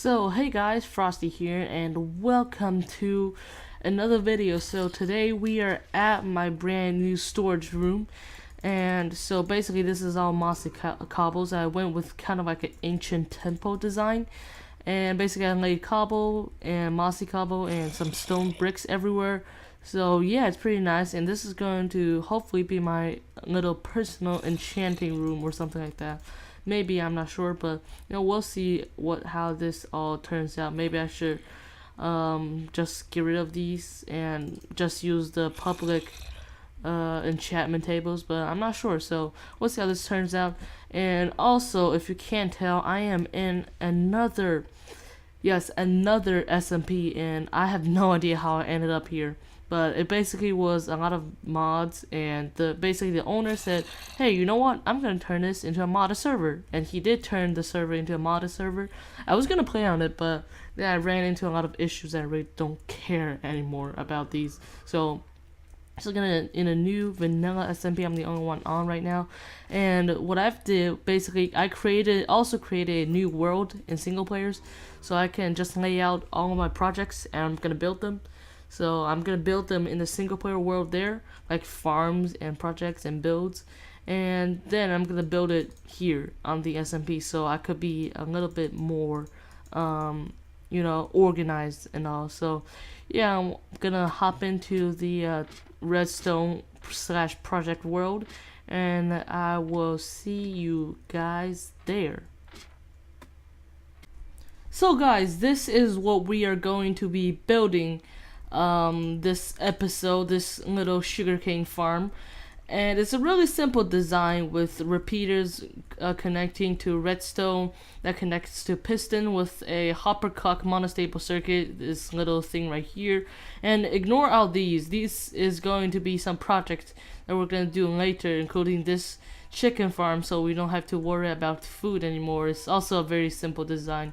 So hey guys, Frosty here and welcome to another video. So today we are at my brand new storage room, and so basically this is all mossy cobbles. I went with kind of like an ancient temple design, and basically I laid cobble and mossy cobble and some stone bricks everywhere. So yeah, it's pretty nice, and this is going to hopefully be my little personal enchanting room or something like that. Maybe, I'm not sure, but we'll see how this all turns out. Maybe I should just get rid of these and just use the public enchantment tables, but I'm not sure, so we'll see how this turns out. And also, if you can't tell, I am in another SMP, and I have no idea how I ended up here. But it basically was a lot of mods, and basically the owner said, hey, you know what, I'm going to turn this into a modded server. And he did turn the server into a modded server. I was going to play on it, but then I ran into a lot of issues that I really don't care anymore about these. So in a new vanilla SMP, I'm the only one on right now. And what I've did, basically, I also created a new world in single players, so I can just lay out all of my projects and I'm going to build them. So I'm going to build them in the single player world there, like farms and projects and builds. And then I'm going to build it here on the SMP, so I could be a little bit more, organized and all. So yeah, I'm going to hop into the redstone / project world, and I will see you guys there. So guys, this is what we are going to be building this episode, this little sugarcane farm. And it's a really simple design with repeaters connecting to redstone that connects to piston with a hopper cock monostable circuit, this little thing right here. And ignore all these. These is going to be some projects that we're going to do later, including this chicken farm, so we don't have to worry about food anymore. It's also a very simple design.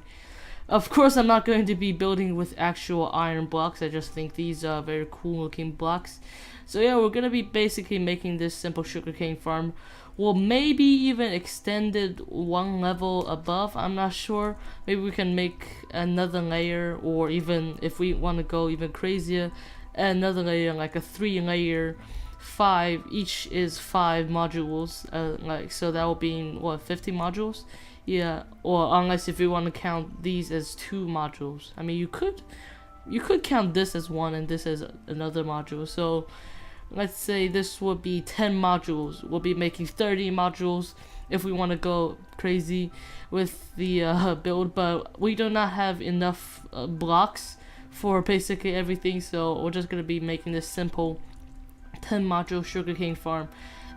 Of course, I'm not going to be building with actual iron blocks. I just think these are very cool looking blocks. So yeah, we're going to be basically making this simple sugarcane farm. Well, maybe even extended one level above. I'm not sure. Maybe we can make another layer, or even if we want to go even crazier, another layer, like a 3-layer, 5. Each is 5 modules. So that will be what, 50 modules? Yeah, or unless if you want to count these as 2 modules. I mean, you could count this as 1 and this as another module. So let's say this would be 10 modules. We'll be making 30 modules if we want to go crazy with the build, but we do not have enough blocks for basically everything, so we're just going to be making this simple 10 module sugarcane farm.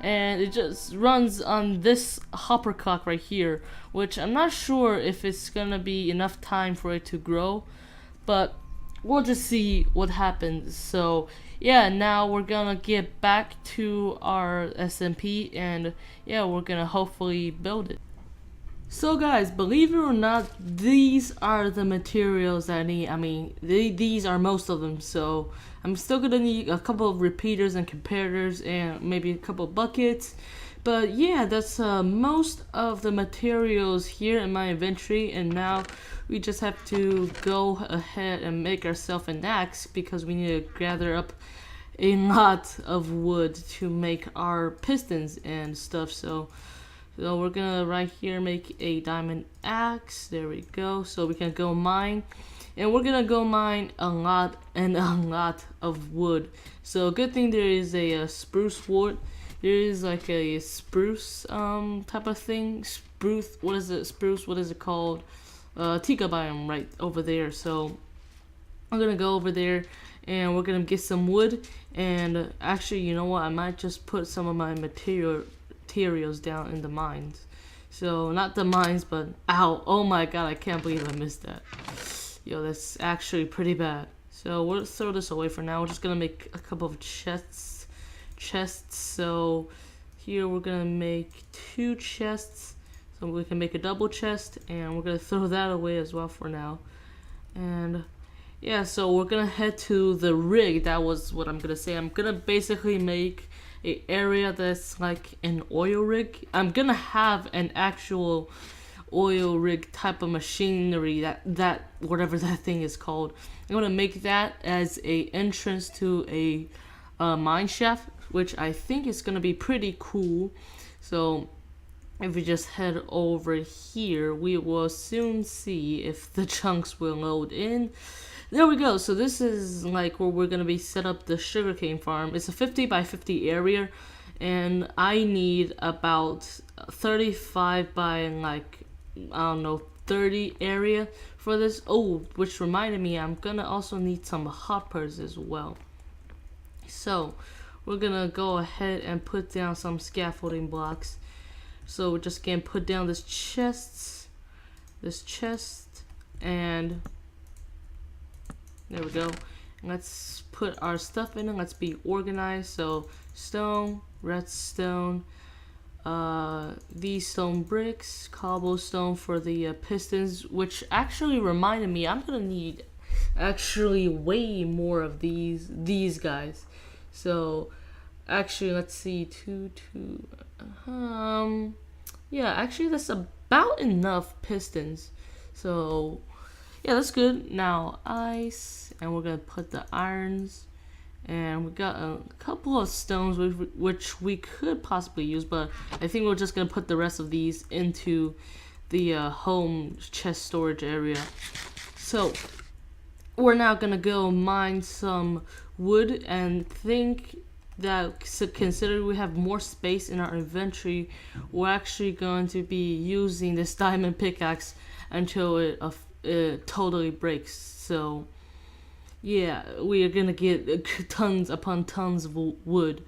And it just runs on this hopper cock right here, which I'm not sure if it's gonna be enough time for it to grow, but we'll just see what happens. So yeah, now we're gonna get back to our SMP, and yeah, we're gonna hopefully build it. So guys, believe it or not, these are the materials that I need. I mean, these are most of them, so I'm still gonna need a couple of repeaters and comparators and maybe a couple of buckets. But yeah, that's most of the materials here in my inventory, and now we just have to go ahead and make ourselves an axe, because we need to gather up a lot of wood to make our pistons and stuff. So we're gonna right here make a diamond axe. There we go. So we can go mine, and we're gonna go mine a lot of wood. So good thing there is a spruce wood. There is like a spruce type of thing. Spruce. What is it? Spruce. What is it called? Tika biome right over there. So I'm gonna go over there and we're gonna get some wood. And actually, you know what? I might just put some of my materials down in the mines. So not the mines, but ow, oh my god, I can't believe I missed that. Yo, that's actually pretty bad. So we'll throw this away for now. We're just gonna make a couple of chests. So here we're gonna make 2 chests, so we can make a double chest, and we're gonna throw that away as well for now. And yeah, so we're gonna head to the rig. That was what I'm gonna say. I'm gonna basically make a area that's like an oil rig. I'm gonna have an actual oil rig type of machinery, that whatever that thing is called. I'm gonna make that as a entrance to a mine shaft, which I think is gonna be pretty cool. So if we just head over here, we will soon see if the chunks will load in. There we go. So this is like where we're gonna be set up the sugarcane farm. It's a 50 by 50 area, and I need about 35 by like, I don't know, 30 area for this. Oh, which reminded me, I'm gonna also need some hoppers as well. So we're gonna go ahead and put down some scaffolding blocks. So we're just gonna put down this chest, and there we go. Let's put our stuff in and let's be organized. So stone, redstone, these stone bricks, cobblestone for the pistons, which actually reminded me I'm gonna need actually way more of these guys. So actually, let's see, yeah, actually that's about enough pistons. So yeah, that's good. Now ice, and we're gonna put the irons, and we got a couple of stones which we could possibly use, but I think we're just gonna put the rest of these into the home chest storage area. So we're now gonna go mine some wood, and think that, so considering we have more space in our inventory, we're actually going to be using this diamond pickaxe until it totally breaks. So yeah, we are gonna get tons upon tons of wood,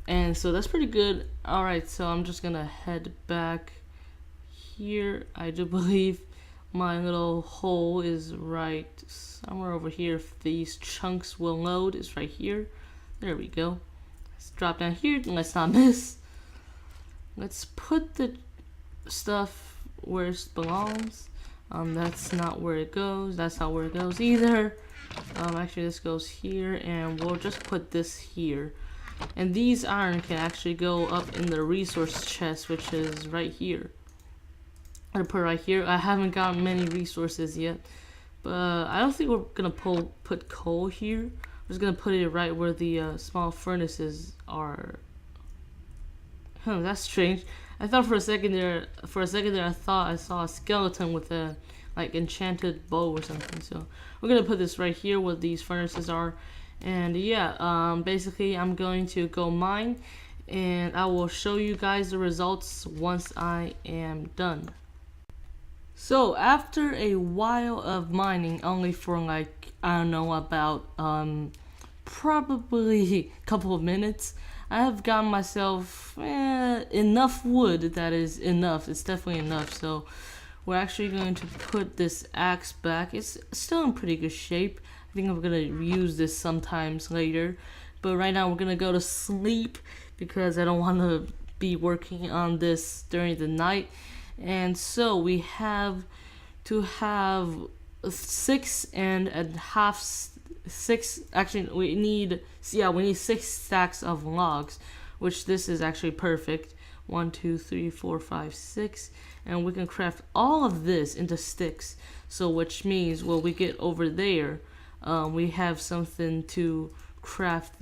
and so that's pretty good. All right, so I'm just gonna head back here. I do believe my little hole is right somewhere over here. If these chunks will load, it's right here. There we go. Let's drop down here and let's not miss. Let's put the stuff where it belongs. That's not where it goes. That's not where it goes either. Actually, this goes here, and we'll just put this here. And these iron can actually go up in the resource chest, which is right here. I'm gonna put it right here. I haven't gotten many resources yet, but I don't think we're gonna put coal here. I'm just gonna put it right where the small furnaces are. Huh, that's strange. I thought for a second there, I thought I saw a skeleton with a like enchanted bow or something. So we're gonna put this right here where these furnaces are, and yeah, basically I'm going to go mine, and I will show you guys the results once I am done. So after a while of mining, only for like, I don't know, about probably a couple of minutes, I have gotten myself enough wood. That is enough. It's definitely enough. So we're actually going to put this axe back. It's still in pretty good shape. I think I'm gonna use this sometimes later, but right now we're gonna go to sleep because I don't want to be working on this during the night. And so we have to have 6 actually we need 6 stacks of logs, which this is actually perfect. 1 2 3 4 5 6, and we can craft all of this into sticks. So which means when we get over there, we have something to craft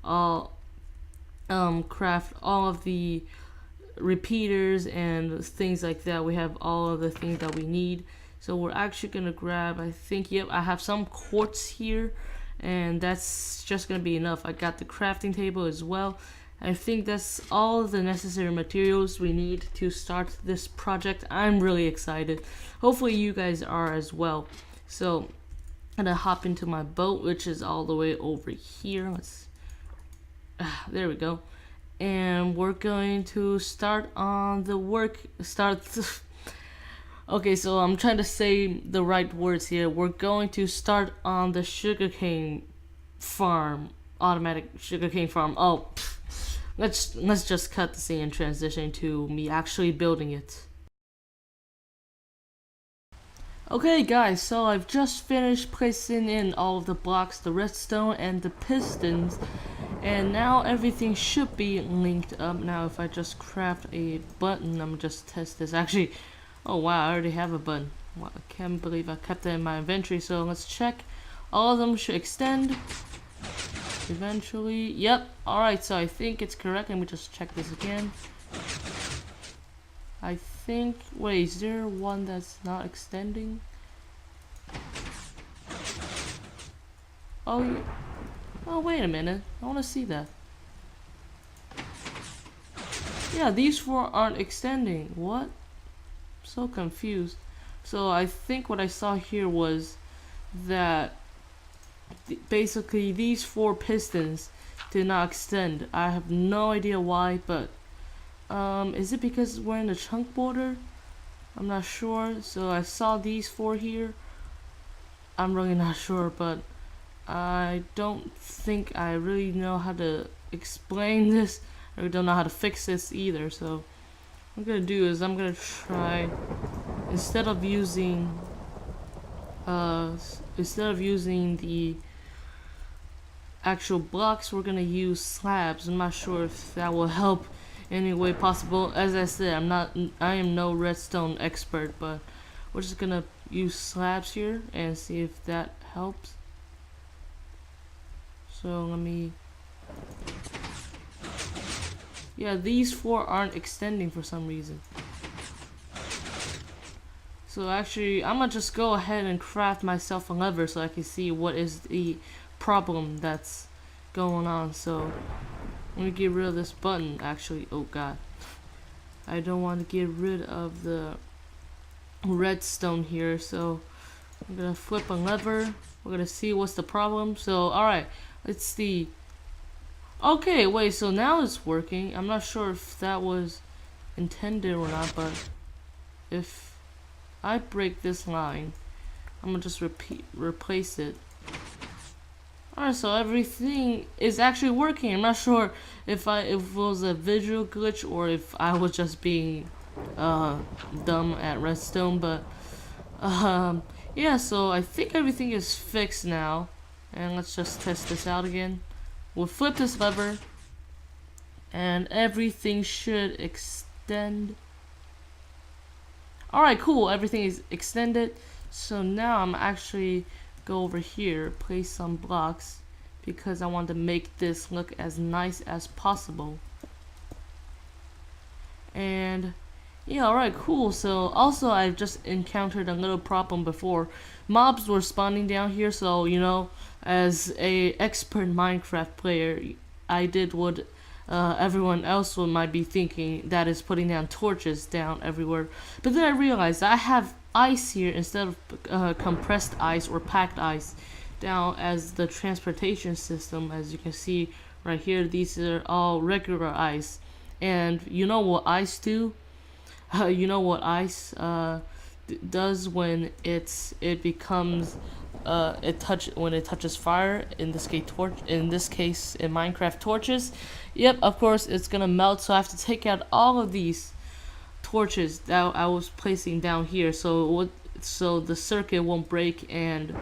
all of the repeaters and things like that. We have all of the things that we need. So we're actually gonna grab, I think, yep, I have some quartz here, and that's just gonna be enough. I got the crafting table as well. I think that's all the necessary materials we need to start this project. I'm really excited. Hopefully you guys are as well. So I'm gonna hop into my boat, which is all the way over here. There we go. And we're going to start on the work. Okay, so I'm trying to say the right words here. We're going to start on the sugarcane farm, automatic sugarcane farm. Oh, let's just cut the scene and transition to me actually building it. Okay guys, so I've just finished placing in all of the blocks, the redstone and the pistons, and now everything should be linked up. Now if I just craft a button, I'm just test this. Actually, Oh wow, I already have a button. Wow, I can't believe I kept that in my inventory. So let's check. All of them should extend eventually. Yep. Alright, so I think it's correct. Let me just check this again. I think, wait, is there one that's not extending? Oh, oh, wait a minute. I want to see that. Yeah, these 4 aren't extending. What? So confused. So I think what I saw here was that basically these 4 pistons did not extend. I have no idea why, but is it because we're in the chunk border? I'm not sure. So I saw these 4 here. I'm really not sure, but I don't think I really know how to explain this. I don't know how to fix this either. So what I'm gonna do is I'm gonna try, instead of using the actual blocks, we're gonna use slabs. I'm not sure if that will help any way possible. As I said, I am no redstone expert, but we're just gonna use slabs here and see if that helps. So let me, yeah, these 4 aren't extending for some reason. So actually, I'm gonna just go ahead and craft myself a lever so I can see what is the problem that's going on. So I'm gonna get rid of this button actually. Oh god, I don't want to get rid of the redstone here, so I'm gonna flip a lever. We're gonna see what's the problem. So alright, let's see. Okay, wait, so now it's working. I'm not sure if that was intended or not, but if I break this line, I'm gonna just replace it. Alright, so everything is actually working. I'm not sure if it was a visual glitch or if I was just being dumb at redstone, but yeah, so I think everything is fixed now. And let's just test this out again. We'll flip this lever and everything should extend. Alright, cool, everything is extended. So now I'm actually go over here, place some blocks because I want to make this look as nice as possible. And yeah, alright, cool. So also I've just encountered a little problem before. Mobs were spawning down here, so you know, as a expert Minecraft player, I did what everyone else might be thinking, that is putting down torches down everywhere. But then I realized I have ice here instead of compressed ice or packed ice down as the transportation system. As you can see right here, these are all regular ice. And you know what ice do? You know what ice does when it becomes when it touches fire, in this case in Minecraft torches. Yep, of course it's gonna melt, so I have to take out all of these torches that I was placing down here, so the circuit won't break and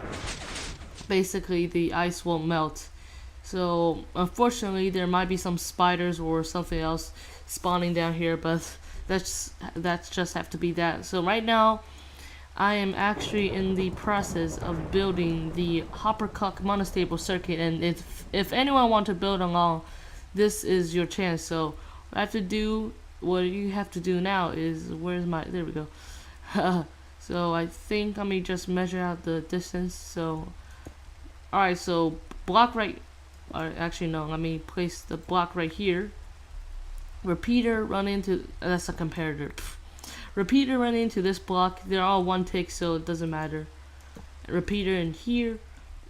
basically the ice won't melt. So unfortunately there might be some spiders or something else spawning down here, but that's just have to be that. So right now I am actually in the process of building the Hoppercock monostable circuit, and if anyone want to build along, this is your chance. So what you have to do now is, there we go. So I think let me just measure out the distance. So alright, so block right, actually no, let me place the block right here. Repeater run into, that's a comparator. Repeater run into this block. They're all one tick, so it doesn't matter. Repeater in here,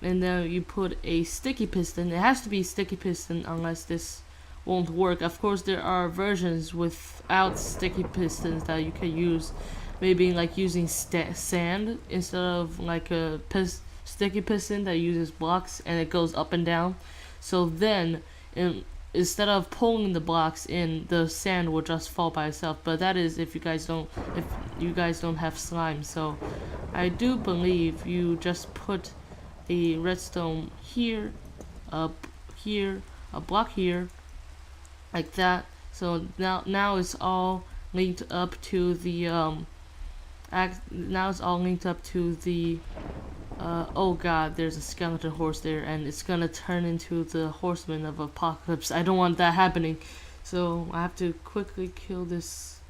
and then you put a sticky piston. It has to be sticky piston unless this won't work. Of course there are versions without sticky pistons that you can use, maybe like using sand instead of like a sticky piston that uses blocks and it goes up and down. So then instead of pulling the blocks in, the sand will just fall by itself. But that is if you guys don't have slime. So I do believe you just put a redstone here, here, a block here, like that. So now it's all linked up to the Now it's all linked up to the oh god, there's a skeleton horse there, and it's gonna turn into the horseman of apocalypse. I don't want that happening, so I have to quickly kill this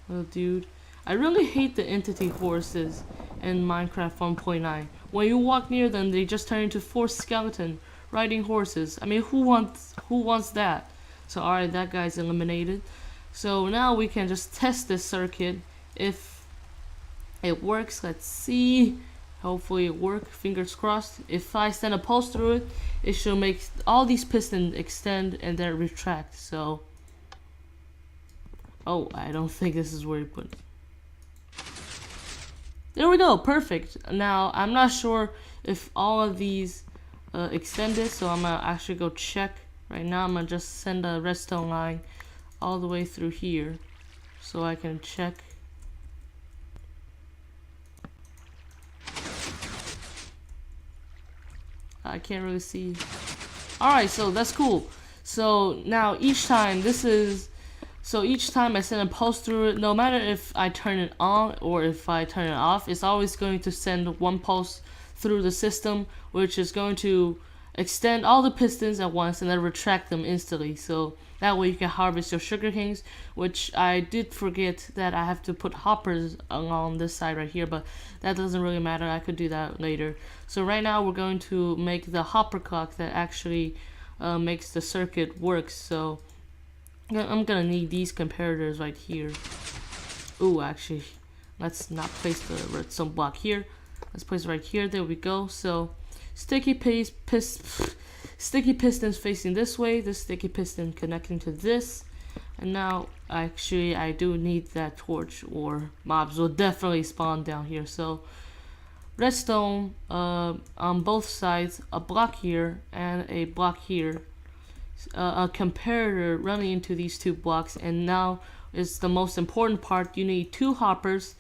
little dude. I really hate the entity horses in Minecraft 1.9. When you walk near them, they just turn into 4 skeleton riding horses. I mean, who wants that? So alright, that guy's eliminated. So now we can just test this circuit if it works. Let's see. Hopefully it works. Fingers crossed. If I send a pulse through it, it should make all these pistons extend and then retract. So, oh, I don't think this is where you put it. There we go. Perfect. Now I'm not sure if all of these extended, so I'm gonna actually go check. Right now I'm gonna just send a redstone line all the way through here so I can check. I can't really see. Alright, so that's cool. So now each time each time I send a pulse through it, no matter if I turn it on or if I turn it off, it's always going to send one pulse through the system, which is going to extend all the pistons at once and then retract them instantly. So that way you can harvest your sugar canes, which I did forget that I have to put hoppers along this side right here, but that doesn't really matter. I could do that later. So right now we're going to make the hopper clock that actually makes the circuit work. So I'm gonna need these comparators right here. Ooh, actually, let's not place the redstone block here. Let's place it right here. There we go. So sticky pistons facing this way, this sticky piston connecting to this, and now actually I do need that torch or mobs will definitely spawn down here. So redstone on both sides, a block here and a block here, a comparator running into these 2 blocks, and now is the most important part. You need 2 hoppers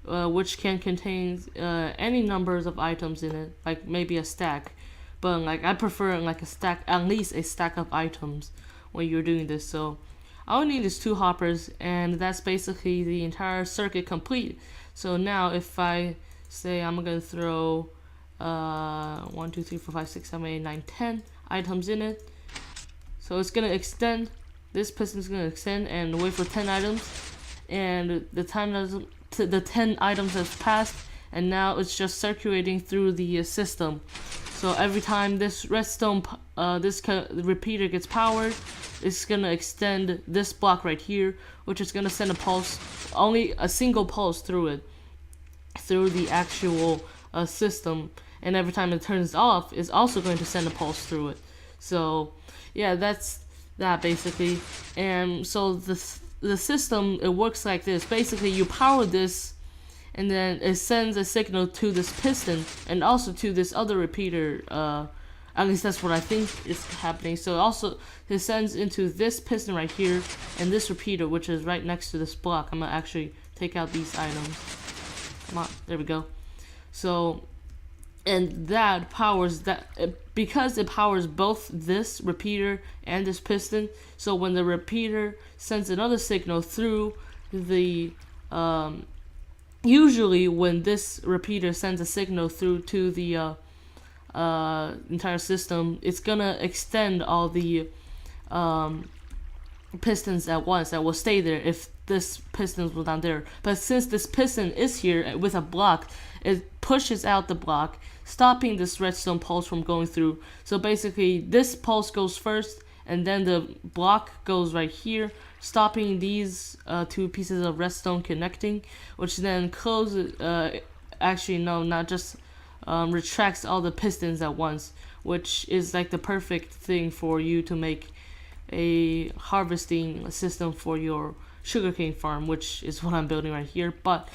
which can contain any numbers of items in it, like maybe a stack, but like I prefer like a stack, at least a stack of items when you're doing this. So all I need is 2 hoppers, and that's basically the entire circuit complete. So now if I say I'm gonna throw 1 2 3 4 5 6 7 8 9 10 items in it, so it's gonna extend, this piston is gonna extend and wait for 10 items, and the 10 items has passed, and now it's just circulating through the system. So every time this redstone repeater gets powered, it's gonna extend this block right here, which is gonna send a pulse, only a single pulse through it, through the actual system, and every time it turns off, it's also going to send a pulse through it. So yeah, that's that basically. And so the system, it works like this. Basically you power this, and then it sends a signal to this piston and also to this other repeater. At least that's what I think is happening. So also it sends into this piston right here and this repeater, which is right next to this block. I'm gonna actually take out these items. Come on, there we go. So, and that powers that, because it powers both this repeater and this piston. So when the repeater sends another signal through the usually when this repeater sends a signal through to the entire system, it's gonna extend all the pistons at once that will stay there if this piston was down there. But since this piston is here with a block, it pushes out the block, stopping this redstone pulse from going through. So basically this pulse goes first, and then the block goes right here, stopping these 2 pieces of redstone connecting, which then closes, actually no, not just retracts all the pistons at once, which is like the perfect thing for you to make a harvesting system for your sugarcane farm, which is what I'm building right here. But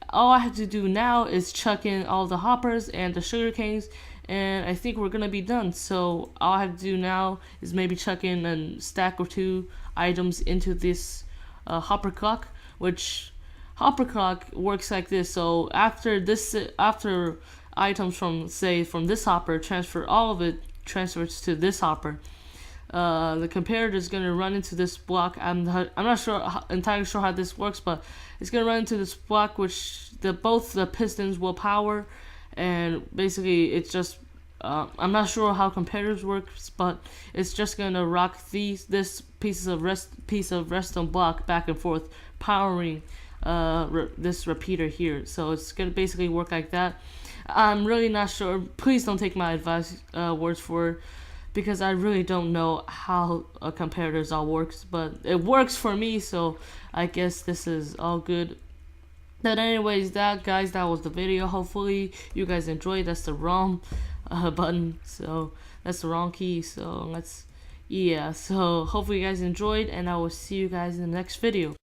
all I have to do now is chuck in all the hoppers and the sugar canes, and I think we're gonna be done. So all I have to do now is maybe chuck in a stack or 2 items into this hopper clock, which hopper clock works like this. So after items from this hopper transfer, all of it transfers to this hopper. The comparator is going to run into this block. I'm not entirely sure how this works, but it's going to run into this block, which both the pistons will power, and basically it's just I'm not sure how competitors works, but it's just gonna rock this piece of redstone block back and forth, powering this repeater here. So it's gonna basically work like that. I'm really not sure. Please don't take my advice words for it, because I really don't know how competitors all works, but it works for me, so I guess this is all good. But anyways, that was the video. Hopefully you guys enjoyed. That's the wrong button, so that's the wrong key. So so hopefully you guys enjoyed, and I will see you guys in the next video.